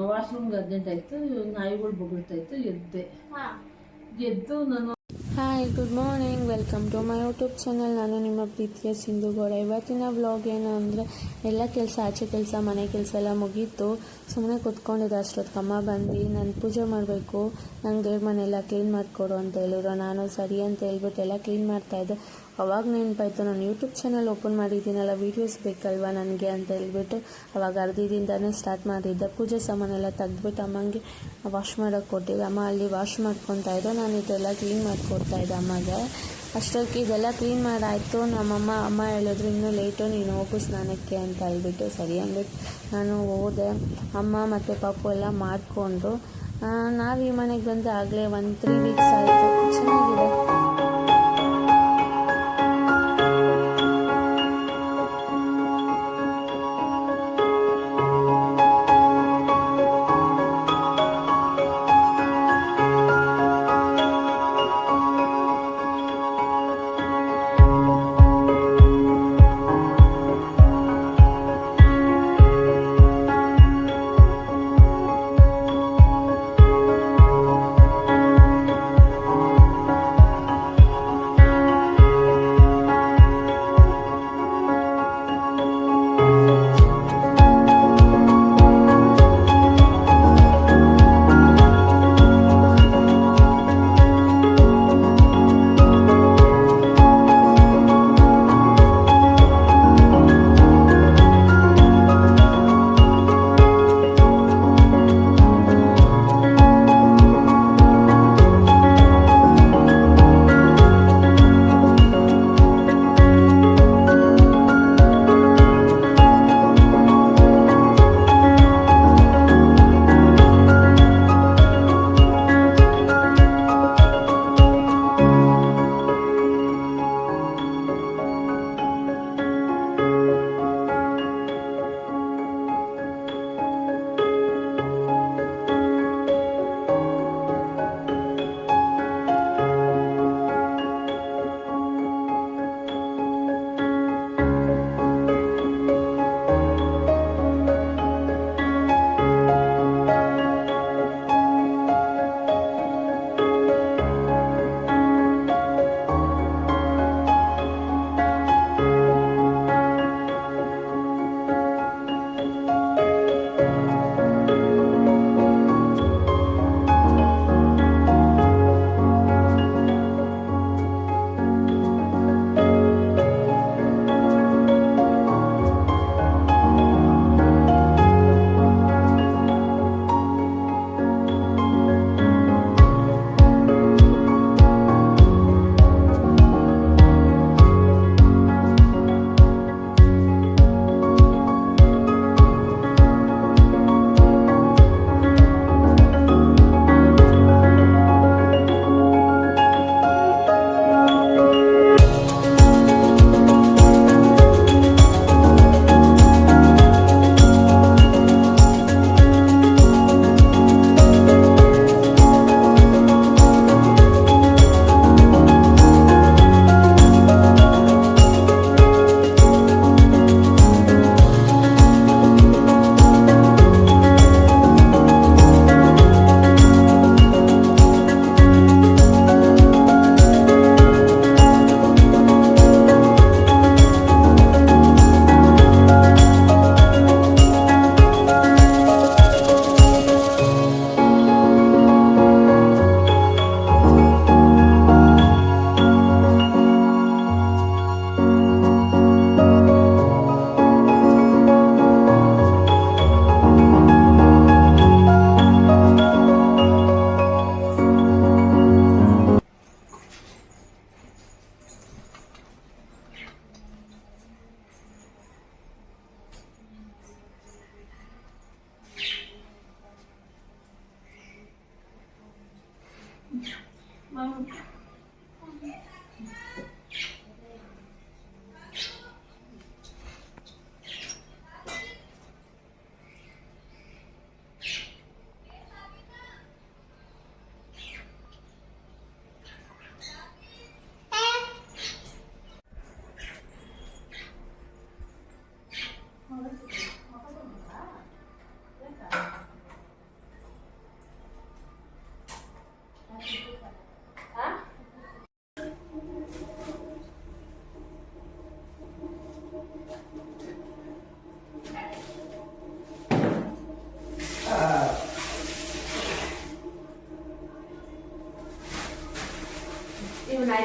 ವಾಶ್ರೂಮ್ಗೆ urgent ಆಯಿತು, ನಾಯಿಗಳು ಬೊಗಳ್ತಾಯಿತ್ತು, ಎದ್ದು ನಾನು hi, good morning, welcome to my YouTube channel. ನಾನು ನಿಮ್ಮ ಪ್ರೀತಿಯ ಸಿಂಧುಗೌಡ. ಇವತ್ತಿನ ವ್ಲಾಗ್ ಏನು ಅಂದರೆ, ಎಲ್ಲ ಕೆಲಸ, ಆಚೆ ಕೆಲಸ, ಮನೆ ಕೆಲಸ ಎಲ್ಲ ಮುಗೀತು. ಸುಮ್ಮನೆ ಕೂತ್ಕೊಂಡಿದ್ದೆ. ಅಷ್ಟೊತ್ತಿಗೆ ಅಮ್ಮ ಬಂದು ನಾನು ಪೂಜೆ ಮಾಡಬೇಕು, ನಂಗೆ ದೇವ್ರ ಮನೆಯೆಲ್ಲ ಕ್ಲೀನ್ ಮಾಡಿಕೊಡು ಅಂತ ಹೇಳಿದ್ರು. ನಾನು ಸರಿ ಅಂತ ಹೇಳ್ಬಿಟ್ಟು ಎಲ್ಲ ಕ್ಲೀನ್ ಮಾಡ್ತಾಯಿದ್ದೆ. ಅವಾಗ ನೆನಪಾಯಿತು, ನಾನು ಯೂಟ್ಯೂಬ್ ಚಾನಲ್ ಓಪನ್ ಮಾಡಿದ್ದೀನಲ್ಲ, ವೀಡಿಯೋಸ್ ಬೇಕಲ್ವಾ ನನಗೆ ಅಂತ ಹೇಳ್ಬಿಟ್ಟು ಅವಾಗ ಅರ್ಧದಿಂದನೇ ಸ್ಟಾರ್ಟ್ ಮಾಡಿದ್ದೆ. ಪೂಜೆ ಸಾಮಾನೆಲ್ಲ ತೆಗೆದ್ಬಿಟ್ಟು ಅಮ್ಮಂಗೆ ವಾಶ್ ಮಾಡೋಕ್ಕೆ ಕೊಟ್ಟಿದ್ದೆ. ಅಮ್ಮ ಅಲ್ಲಿ ವಾಶ್ ಮಾಡ್ಕೊತಾ ಇದ್ದೆ, ನಾನು ಇದೆಲ್ಲ ಕ್ಲೀನ್ ಮಾಡಿಕೊಡ್ತಾಯಿದ್ದೆ ಅಮ್ಮಗೆ. ಅಷ್ಟೊತ್ತಿಗೆ ಇದೆಲ್ಲ ಕ್ಲೀನ್ ಮಾಡಾಯಿತು. ಅಮ್ಮ ಹೇಳಿದ್ರು, ಇನ್ನೂ ಲೇಟು, ನೀನು ಹೋಗು ಸ್ನಾನಕ್ಕೆ ಅಂತ ಹೇಳ್ಬಿಟ್ಟು. ಸರಿ ಅಂದ್ಬಿಟ್ಟು ನಾನು ಹೋದೆ. ಅಮ್ಮ ಮತ್ತು ಪಾಪು ಎಲ್ಲ ಮಾಡಿಕೊಂಡ್ರು. ನಾವು ಈ ಮನೆಗೆ ಬಂದು ಆಗಲೇ 3 ವೀಕ್ಸ್ ಆಯಿತು. ಚೆನ್ನಾಗಿದೆ.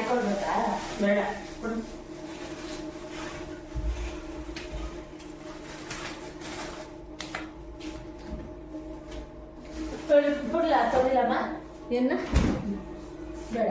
ಕಾಯ್ಕೊಳ್ಬೇಕಾ? ಬೇಡ ಬಿಡ್ಲ ತೊಳಿಲಮ್ಮ ಏನ ಬೇಡ.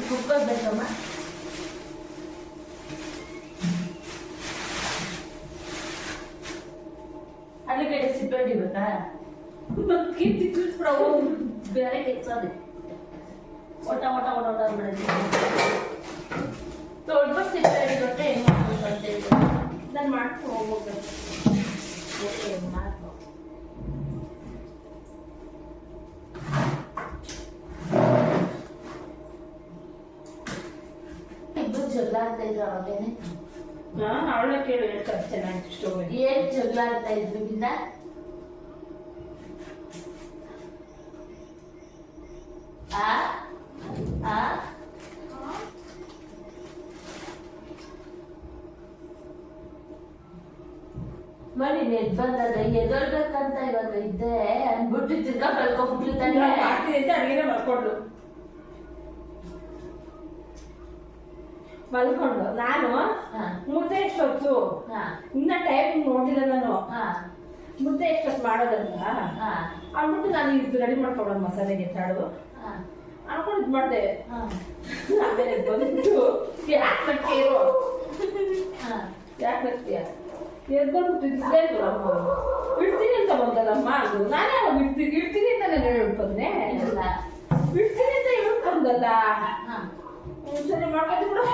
ಕುಕ್ಕರ್ ಬೇಕಮ್ಮ. ಅಲ್ಲಿಗಡೆ ಸಿಪ್ಪೆ ಹೊಡಿಬೇಕಾ? ಕೀರ್ತಿ ತಿಳಿಸ್ಬಿಡ ಬೇರೆ ಕೆಲ್ಸದೆ ಒಟ ಒಟ ಒಟ ಒಟ ಬಿಡೋದು. ದೊಡ್ಡ ಸಿಪ್ಪೆ ಹೊಡಿಗೊಟ್ಟೆ ಹೆಂಗ್ ಮಾಡ್ಬೇಕು ಅಂತ ಹೇಳಿ ನಾನು ಮಾಡ್ಕೊಂಡು ಹೋಗ್ಬೇಕು. ಮಾಡ್ಕೊ ಜಗಳ ಆಡ್ತಾ ಇದ್ರು ಅವಾಗೇನೆ. ಅವಳ ಕೇಳಿ ಹೇಳ್ತಾರೆ ಚೆನ್ನಾಗಿ ಸ್ಟೋರಿ. ಏನ್ ಜಗಳ ಆಡ್ತಾ ಇದ್ರು ಬಿಂದ? ಮನಿ ನೆಟ್ ಬಂದಾಗ ಎದೊಳ್ಬೇಕಂತ ಇವಾಗ ಇದ್ದೆ ಅನ್ಬಿಟ್ಟು ತಿರ್ಗಾ ಕಳ್ಕೊಂಡ್ಬಿಟ್ಲು ತಾನೆ. ಅಡಿಗೆನೆ ಮಾಡ್ಕೊಂಡು ಮಲ್ಕೊಂಡು ನಾನು ಮುದ್ದೆ ಎಷ್ಟೊತ್ತು ಇನ್ನ ಟೈಮ್ ನೋಡಿಲ್ಲ ನಾನು. ಮುದ್ದೆ ಎಷ್ಟೊತ್ತು ಮಾಡೋದಂತ ಅಂದ್ಬಿಟ್ಟು ನಾನು ಇದು ರೆಡಿ ಮಾಡ್ಕೊಡೋಣ ಮಸಾಲೆಗೆ ತಾಡು ಅನ್ಕೊಂಡು ಇದು ಮಾಡಿದೆ. ಆಮೇಲೆ ಬಂದ್ಬಿಟ್ಟು ಯಾಕೆ ನಕ್ಕೇರು ಯಾಕೆ ನಕ್ತೀಯ ಎದ್ಕೊಂಡ್ಬಿಟ್ಟು ಬಿಡ್ತೀನಿ ಅಂತ ಬಂದಲ್ಲಮ್ಮ. ಅದು ನಾನೇ ಅವಾಗ ಇಡ್ತೀನಿ ಅಂತ ನಾನು ಹೇಳ್ಕೊಂಡೆ. ಬಿಡ್ತೀನಿ ಅಂತ ಹೇಳ್ಕೊಂಡಲ್ಲ ಸರಿ ಮಾಡ್ಕೊಂಡು ಬಿಡು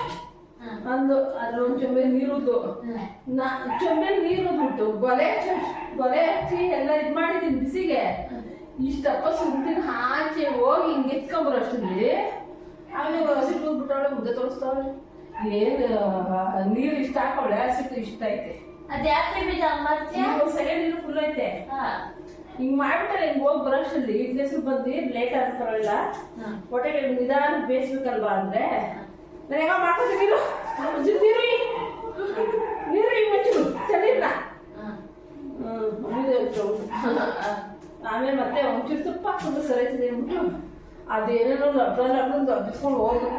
ಅಂದು. ಅದ್ರ ಒಂದು ಚೊಂಬೆ ನೀರುದು ಚೊಂಬೆ ನೀರು ಬಿಟ್ಟು ಗೊಲೆ ಹಚ್ಚಿ ಎಲ್ಲ ಇದು ಮಾಡಿದ್ದೀನಿ ಬಿಸಿಗೆ. ಇಷ್ಟಪ್ಪ ಸುಮ್ಮಿನ ಆಚೆ ಹೋಗಿ ಹಿಂಗೆ ಎತ್ಕೊಂಬರೋ ಅಷ್ಟಲ್ಲಿ ಆಮೇಲೆ ಹಸಿಟ್ಟು ಹೋಗ್ಬಿಟ್ಟವಳೆ ಮುದ್ದೆ ತೋರಿಸ್ತಾವಳೆ. ಏನು ನೀರು ಇಷ್ಟ ಹಾಕೋಳೆ ಹಸಿಟ್ಟು ಇಷ್ಟ ಐತೆ. ಅದ್ಯಾಕೆ ಸೆಕೆಂಡ್ ನೀರು ಫುಲ್ ಐತೆ. ಹಿಂಗ್ ಮಾಡ್ಬಿಟ್ಟಲ್ಲ ಹಿಂಗ್ ಹೋಗಿ ಬರೋಷ್ಟಲ್ಲಿ ಇಡ್ಲಿ ಹೆಸರು ಬಂದು ಲೇಟ್ ಆದ ಪರವಾಗಿಲ್ಲ. ಹೊಟ್ಟೆಗೆ ನಿಧಾನ ಬೇಯಿಸ್ಬೇಕಲ್ವಾ ಅಂದ್ರೆ ನಾನು ಹೆಂಗ ಮಾಡ್ಕೊತೀನಿ ನೀರು ಹಿಂಗ್ ಮಚ್ಚು ಚಳಿಲ್ಲ. ಆಮೇಲೆ ಮತ್ತೆ ಒಂಚೂರು ತುಪ್ಪ ಹಾಕೊಂಡು ಸರಿತದೆ ಅಂದ್ಬಿಟ್ಟು ಅದೇನೇನೋ ಲಬ್ಬಿಸ್ಕೊಂಡು ಹೋದ್ರು.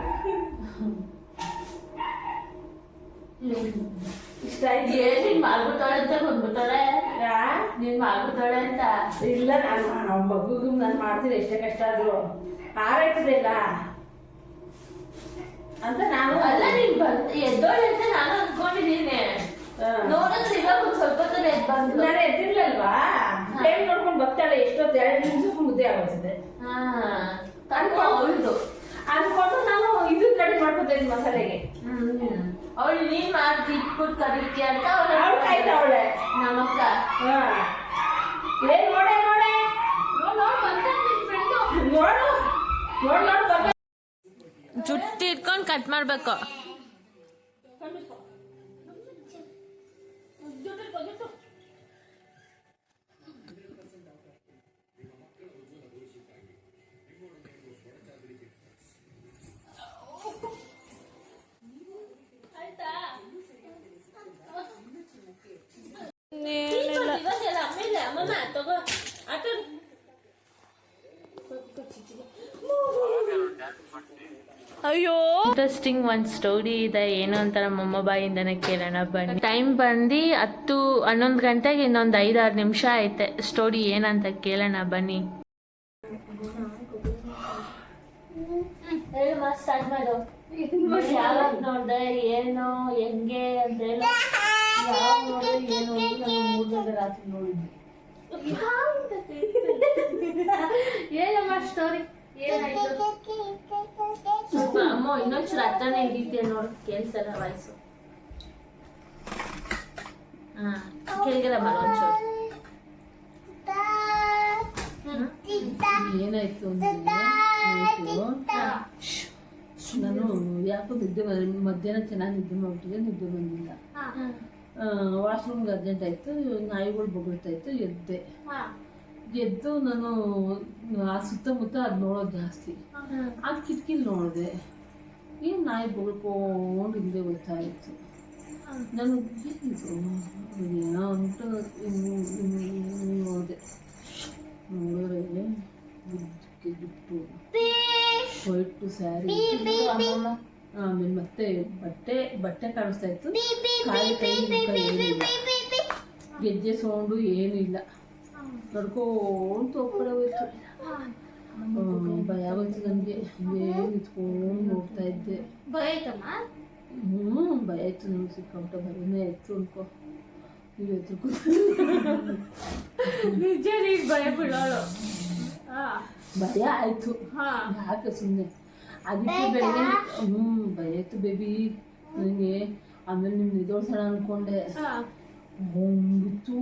ಇಷ್ಟ ಆಯ್ತು. ಏನ್ ಮಾಡ್ಬಿಟ್ಟಾಳೆ ಅಂತ ಬಂದ್ಬಿಟ್ಟಾಳೆ. ನೀನ್ ಮಾಡ್ಬಿಟ್ಟಾಳೆ ಅಂತ ಇಲ್ಲ. ನಾನು ಮಗುಗೂ ನಾನು ಮಾಡ್ತೀನಿ ಎಷ್ಟೇ ಕಷ್ಟ ಆದ್ರು ಆರೈತದೆ ಇಲ್ಲ ಅಂತ ನಾನು. ಅಲ್ಲ ನೀನ್ ಎದ್ದೋಳೆ ಅಂತ ನಾನು ಅನ್ಕೊಂಡಿದ್ದೀನಿ. ನೋಡಿದ್ರೆ ಇವಾಗ ಸ್ವಲ್ಪ ಹೊತ್ತು ಎದ್ದು ಬಂದು ನಾನು ಎದ್ದಿರ್ಲಲ್ವಾ ಟೈಮ್ ನೋಡ್ಕೊಂಡು ಬರ್ತಾಳೆ. ಎಷ್ಟೊತ್ತು 2 ನಿಮಿಷಕ್ಕೂ ಮುದ್ದೆ ಆಗೋಗ್ತದೆ ಅನ್ಕೊಂಡು ಅನ್ಕೊಂಡು ನಾನು ಇದು ರೆಡಿ ಮಾಡ್ಕೊತೀನಿ ಮಸಾಲೆಗೆ. ಅವಳು ನೀನ್ ಮಾಡಿ ಇಟ್ಬಿಟ್ಟು ಕರಿತೀಯ ಅಂತ ಅವಳು ಕಾಯ್ತಾವಳೆ ನಮ್ಮಕ್ಕ. ಏನ್ ನೋಡೆ ನೋಡೆ ನೋಡು ಜುಟ್ಟು ಇಟ್ಕೊಂಡು ಕಟ್ ಮಾಡ್ಬೇಕು. ಅಯ್ಯೋ ಇಂಟ್ರೆಸ್ಟಿಂಗ್ ಒಂದು ಸ್ಟೋರಿ ಇದೆ. ಏನು ಅಂತ ನಮ್ಮಮ್ಮ ಬಾಯಿಂದನೇ ಕೇಳೋಣ ಬನ್ನಿ. ಟೈಮ್ ಬಂದು 10-11 ಗಂಟೆಗೆ ಇನ್ನೊಂದು 5-6 ನಿಮಿಷ ಐತೆ. ಸ್ಟೋರಿ ಏನಂತ ಕೇಳೋಣ ಬನ್ನಿ. ಸ್ಟಾರ್ಟ್ ಮಾಡು. ಯಾವಾಗ ನೋಡ್ದೆ ಏನು ಹೆಂಗೆ ಅಂತ ಹೇಳಿ ಯಾವಾಗ ನೋಡಿದ್ರೆ ಏನು ಮೂರು ರಾತ್ರಿ ನೋಡಿದ್ವಿ. ಏನಮ್ಮ ಸ್ಟೋರಿ ಏನಾಯ್ತು? ಅಮ್ಮ ಇನ್ನೊಂಚೂರು ಹತ್ರನೇ ಹಿಡಿತೀಯ ನೋಡು, ಕೇಳಿಸಲ್ಲ ವಾಯ್ಸು. ಕೆಳಗಡೆ ಬರೋ ಒಂಚೂರು. ಏನಾಯ್ತು ಅಂದ್ರೆ ನಾನು ಯಾಕೋ ಮಧ್ಯಾಹ್ನ ಚೆನ್ನಾಗಿ ನಿದ್ದೆ ಮಾಡ್ಬಿಟ್ಟಿದೆ. ನಿದ್ದೆ ಬಂದಿಲ್ಲ. ವಾಶ್ರೂಮ್ಗೆ ಅರ್ಜೆಂಟ್ ಆಯಿತು, ನಾಯಿಗಳು ಬೊಗಳ್ತಾ ಇತ್ತು, ಎದ್ದು ನಾನು ಆ ಸುತ್ತಮುತ್ತ ಅದು ನೋಡೋದು ಜಾಸ್ತಿ. ಆ ಕಿಟಕಿಲಿ ನೋಡಿದೆ, ಏನು ನಾಯಿ ಬೊಗಳ್ಕೊಂಡು ಹಿಂದೆ ಹೋಗ್ತಾ ಇತ್ತು. ನಾನು ಏನೋ ಅಂದ್ಬಿಟ್ಟು ನೋಡಿದೆ. ನೋಡಿದ್ರೆ ಜುಟ್ಟು ವೈಟು ಸ್ಯಾರಿ, ಆಮೇಲೆ ಮತ್ತೆ ಬಟ್ಟೆ ಕಾಣಿಸ್ತಾ ಇತ್ತು. ಕಾಯಿ ಕೈ ಮುಖ ಏನಿಲ್ಲ, ಗೆಜ್ಜೆ ಸೌಂಡು ಏನೂ ಇಲ್ಲ. ನಡ್ಕೊಂಡು ಹೋಗ್ಕಡೆ ಹೋಯ್ತು. ಭಯ ಆಗೋಯ್ತು ನನಗೆ. ನಿಂತ್ಕೊಂಡು ನೋಡ್ತಾ ಇದ್ದೆ. ಭಯ ಆಯ್ತು ನನಗೆ, ಸಿಕ್ಕಾಬಿಟ್ಟು ಭಯನೇ ಆಯ್ತು ಅನ್ಕೋ. ನಿಜ ಭಯ ಬಿಡೋಳು. ಭಯ ಆಯ್ತು, ಯಾಕೆ ಸುಮ್ಮನೆ. ಅದಕ್ಕೆ ಬೆಳಗ್ಗೆ ಭಯ ಆಯ್ತು ಬೇಬಿ ನನಗೆ. ಆಮೇಲೆ ನಿಮ್ಗೆ ನಿದೋಳ್ಸೋಣ ಅನ್ಕೊಂಡೆ, ಹೋಗಿತ್ತು,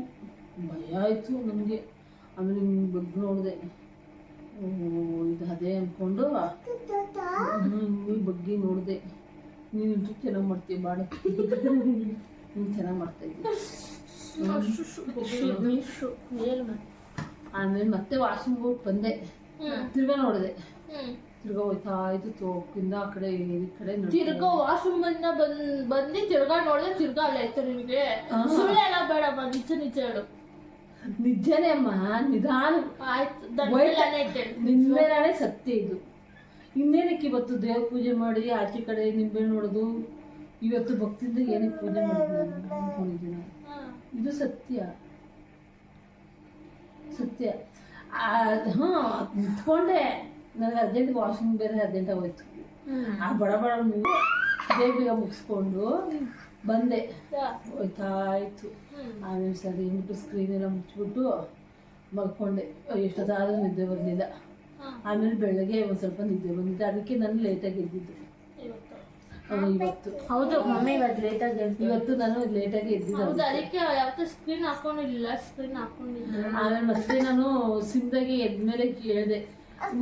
ಭಯ ಆಯಿತು ನನಗೆ. ಆಮೇಲೆ ನಿಮ್ಗೆ ಬಗ್ಗೆ ನೋಡಿದೆ, ಇದು ಅದೇ ಅಂದ್ಕೊಂಡು ಬಗ್ಗೆ ನೋಡಿದೆ. ನೀನು ಚೆನ್ನಾಗಿ ಮಾಡ್ತೀವಿ ಬಾಡ, ನೀನು ಚೆನ್ನಾಗಿ ಮಾಡ್ತಾಯಿದ್ದಿ. ಆಮೇಲೆ ಮತ್ತೆ ವಾಶ್ರೂಮ್ಗೆ ಹೋಗಿ ಬಂದೆ. ತಿರ್ಗಾ ನೋಡಿದೆ, ತಿರ್ಗಾ ಹೋಯ್ತಾ ಇತ್ತು ತೋಕಿಂದ ಆ ಕಡೆ ಈ ಕಡೆ. ತಿರ್ಗಾ ವಾಶ್ರೂಮ್ ಬಂದು ತಿರ್ಗಾ ನೋಡಿದ್ರೆ ತಿರ್ಗಾ ಅಲ್ಲ ಆಯ್ತು ನಿಮಗೆ. ಸುಳ್ಳು ಎಲ್ಲ ಬೇಡಮ್ಮ, ನಿಜ ಹೇಳು. ನಿಜನೇ ಅಮ್ಮ, ನಿಧಾನ ನಿನ್ಮೇಲೆ ಸತ್ಯ ಇದು. ಇನ್ನೇನಕ್ಕೆ ಇವತ್ತು ದೇವ್ರ ಪೂಜೆ ಮಾಡಿ ಆಚೆ ಕಡೆ ನಿಂಬೆ ನೋಡೋದು, ಇವತ್ತು ಭಕ್ತಿಯಿಂದ ಏನಕ್ಕೆ ಪೂಜೆ ಮಾಡಿದ್ವಿ ಅನ್ಕೊಂಡಿದ್ದೀನಿ. ಇದು ಸತ್ಯ. ನಿಂತ್ಕೊಂಡೆ. ನನಗೆ ಅರ್ಜೆಂಟ್ ವಾಶ್ರೂಮ್ ಬೇರೆ ಅರ್ಜೆಂಟ್ ಆಗೋಯ್ತು. ಆ ಬಡ ಬೇಗ ಮುಗಿಸ್ಕೊಂಡು ಬಂದೆ. ಹೋಯ್ತಾ ಇತ್ತು. ಆಮೇಲೆ ಸರಿ ಅಂದ್ಬಿಟ್ಟು ಸ್ಕ್ರೀನ್ ಎಲ್ಲ ಮುಚ್ಚಿಬಿಟ್ಟು ಮಲ್ಕೊಂಡೆ. ಎಷ್ಟೊತ್ತಾದ್ರೂ ನಿದ್ದೆ ಬರಲಿಲ್ಲ. ಆಮೇಲೆ ಬೆಳಗ್ಗೆ ಒಂದು ಸ್ವಲ್ಪ ನಿದ್ದೆ ಬಂದಿದ್ದೆ, ಅದಕ್ಕೆ ನಾನು ಲೇಟಾಗಿ ಎದ್ದಿದ್ದು ಇವತ್ತು. ಹೌದು ಮಮ್ಮಿ, ಇವತ್ತು ಲೇಟಾಗಿ ಇವತ್ತು ನಾನು ಲೇಟಾಗಿ ಎದ್ದಿದ್ದು. ಅದಕ್ಕೆ ಯಾವತ್ತೂ ಸ್ಕ್ರೀನ್ ಹಾಕೊಂಡಿಲ್ಲ. ಆಮೇಲೆ ಮತ್ತೆ ನಾನು ಸಿಂದಾಗಿ ಎದ್ಮೇಲೆ ಕೇಳಿದೆ,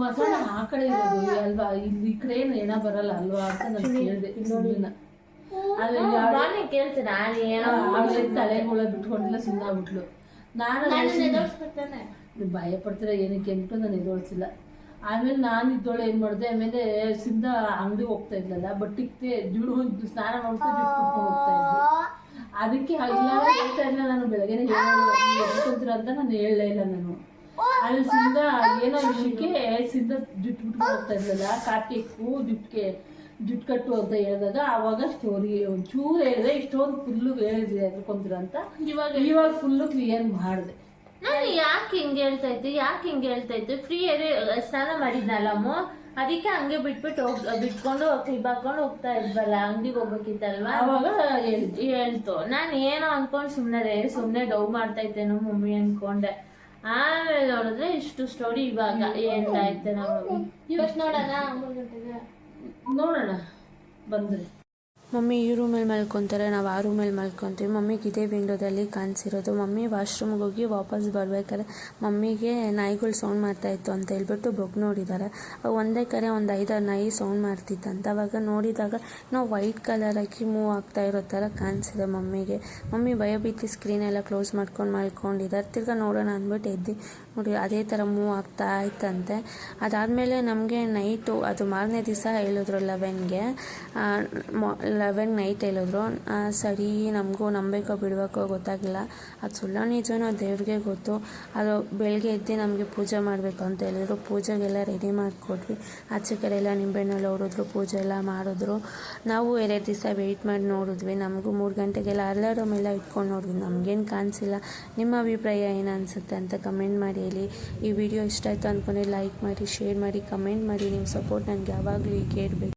ಮಸಾಲ ಆ ಕಡೆ ಇರೋದು ಅಲ್ವಾ, ಇಲ್ಲಿ ಈ ಕಡೆ ಏನ ಬರಲ್ಲ ಅಲ್ವಾ ಅಂತ ನಾನು ಕೇಳಿದೆ. ತಲೆಗಳ ಬಿಟ್ಕೊಂಡಿಲ್ಲ, ಸುಮ್ಮನಾಗ್ಬಿಟ್ಲು. ನಾನು ಭಯ ಪಡ್ತೀರ ಏನಕ್ಕೆ ಅಂದ್ಬಿಟ್ಟು ನಾನು ಎದೋಳ್ಸಿಲ್ಲ. ಆಮೇಲೆ ನಾನು ಇದ್ದೋಳೆ ಏನು ಮಾಡಿದೆ, ಆಮೇಲೆ ಸಿಂದ ಅಂಗಡಿ ಹೋಗ್ತಾ ಇದ್ಲಲ್ಲ, ಬಟ್ಟಿಗೆ ಸ್ನಾನ ಮಾಡ್ಕೊಂಡು ಜುಟ್ಟು ಹೋಗ್ತಾ ಇದ್ದೆ. ಅದಕ್ಕೆ ಇಲ್ಲ ಹೇಳ್ತಾ ಇಲ್ಲ, ನಾನು ಬೆಳಗ್ಗೆನೆ ಹೇಳ್ಕೊಂತೀರ ಅಂತ ನಾನು ಹೇಳಲೇ ಇಲ್ಲ ನಾನು. ಆಮೇಲೆ ಸಿಂದ ಏನೋ ವಿಷಯಕ್ಕೆ ಸಿಂದ ಜುಟ್ಟು ಬಿಟ್ಕೊಂಡು ಹೋಗ್ತಾ ಇದ್ಲಲ್ಲ, ಕಾರ್ತಿಕ್ಕು ಜುಟ್ಟು ಕಟ್ಟು ಅಂತ ಹೇಳಿದಾಗ ಆವಾಗ ಸ್ಟೋರಿ ಒಂಚೂರು ಹೇಳಿದೆ. ಇಷ್ಟೊಂದು ಫುಲ್ಲು ಹೇಳಿದೆ ಅದ್ಕೊಂತೀರ ಅಂತ ಇವಾಗ ಫುಲ್ಲು ಕ್ಲಿಯರ್ ಮಾಡಿದೆ. ನಾನು ಯಾಕೆ ಹಿಂಗೆ ಹೇಳ್ತಾ ಇದ್ದೆ ಫ್ರೀ ಸ್ನಾನ ಮಾಡಿದ್ನಲ್ಲಮ್ಮ, ಅದಕ್ಕೆ ಹಂಗೆ ಬಿಟ್ಕೊಂಡು ಕ್ಲಿಬಾಕೊಂಡು ಹೋಗ್ತಾ ಇದ್ವಲ್ಲ, ಅಂಗಡಿಗೆ ಹೋಗ್ಬೇಕಿತ್ತಲ್ವಾ, ಅವಾಗ ಹೇಳ್ತು. ನಾನು ಏನೋ ಅನ್ಕೊಂಡು ಸುಮ್ಮನೆ ಡವ್ ಮಾಡ್ತಾ ಇದ್ದೇನೋ ಮಮ್ಮಿ ಅನ್ಕೊಂಡೆ. ಆಮೇಲೆ ನೋಡಿದ್ರೆ ಇಷ್ಟು ಸ್ಟೋರಿ ಇವಾಗ ಹೇಳ್ತಾ ಇದ್ದೆ. ನಾವು ಇವತ್ತು ನೋಡೋಣ ಬಂದರೆ. ಮಮ್ಮಿ ಈ ರೂಮಲ್ಲಿ ಮಲ್ಕೊತಾರೆ, ನಾವು ಆ ರೂಮಲ್ಲಿ ಮಲ್ಕೊತೀವಿ. ಮಮ್ಮಿಗೆ ಇದೇ ವಿಂಡೋದಲ್ಲಿ ಕಾಣಿಸಿರೋದು. ಮಮ್ಮಿ ವಾಶ್ರೂಮ್ಗೆ ಹೋಗಿ ವಾಪಸ್ ಬರ್ಬೇಕಾದ್ರೆ ಮಮ್ಮಿಗೆ ನಾಯಿಗಳು ಸೌಂಡ್ ಮಾಡ್ತಾಯಿತ್ತು ಅಂತ ಹೇಳ್ಬಿಟ್ಟು ಬೊಗ್ ನೋಡಿದ್ದಾರೆ. ಒಂದೇ ಕಡೆ ಒಂದು 5-6 ನಾಯಿ ಸೌಂಡ್ ಮಾಡ್ತಿತ್ತಂತ. ಅವಾಗ ನೋಡಿದಾಗ ನಾವು ವೈಟ್ ಕಲರ್ ಹಾಕಿ ಮೂವ್ ಆಗ್ತಾ ಇರೋ ಥರ ಕಾಣಿಸಿದೆ ಮಮ್ಮಿಗೆ. ಮಮ್ಮಿ ಭಯಭೀತಿ ಸ್ಕ್ರೀನೆಲ್ಲ ಕ್ಲೋಸ್ ಮಾಡ್ಕೊಂಡು ಮಲ್ಕೊಂಡಿದ್ದಾರೆ. ತಿರ್ಗಾ ನೋಡೋಣ ಅಂದ್ಬಿಟ್ಟು ಎದ್ದು ನೋಡಿ ಅದೇ ಥರ ಮೂವ್ ಆಗ್ತಾ ಇತ್ತಂತೆ. ಅದಾದಮೇಲೆ ನಮಗೆ ನೈಟು, ಅದು ಮಾರನೇ ದಿವಸ ಹೇಳಿದ್ರು 11 ನೈಟ್ ಹೇಳಿದ್ರು. ಸರಿ, ನಮಗೂ ನಂಬೇಕೋ ಬಿಡಬೇಕೋ ಗೊತ್ತಾಗಿಲ್ಲ. ಅದು ಸುಳ್ಳ ನಿಜನೋ ದೇವ್ರಿಗೆ ಗೊತ್ತು. ಅದು ಬೆಳಗ್ಗೆ ಎದ್ದು ನಮಗೆ ಪೂಜೆ ಮಾಡಬೇಕು ಅಂತ ಹೇಳಿದ್ರು. ಪೂಜೆಗೆಲ್ಲ ರೆಡಿ ಮಾಡಿಕೊಟ್ವಿ. ಆಚೆ ಕಡೆ ಎಲ್ಲ ನಿಂಬೆಹಣ್ಣೆಲ್ಲ ಹೊಡೆದ್ರು, ಪೂಜೆ ಎಲ್ಲ ಮಾಡಿದ್ರು. ನಾವು 2 ದಿವಸ ವೆಯ್ಟ್ ಮಾಡಿ ನೋಡಿದ್ವಿ. ನಮಗೂ 3 ಗಂಟೆಗೆಲ್ಲ ಅಲಾರಮ್ ಎಲ್ಲ ಇಟ್ಕೊಂಡು ನೋಡಿದ್ವಿ. ನಮಗೇನು ಕಾಣಿಸಿಲ್ಲ. ನಿಮ್ಮ ಅಭಿಪ್ರಾಯ ಏನು ಅನಿಸುತ್ತೆ ಅಂತ ಕಮೆಂಟ್ ಮಾಡಿ ಹೇಳಿ. ಈ ವಿಡಿಯೋ ಇಷ್ಟ ಆಯಿತು ಅಂದ್ಕೊಂಡ್ರೆ ಲೈಕ್ ಮಾಡಿ, ಶೇರ್ ಮಾಡಿ, ಕಮೆಂಟ್ ಮಾಡಿ. ನಿಮ್ಮ ಸಪೋರ್ಟ್ ನನಗೆ ಯಾವಾಗಲೂ ಹೀಗೆ ಇರಬೇಕು.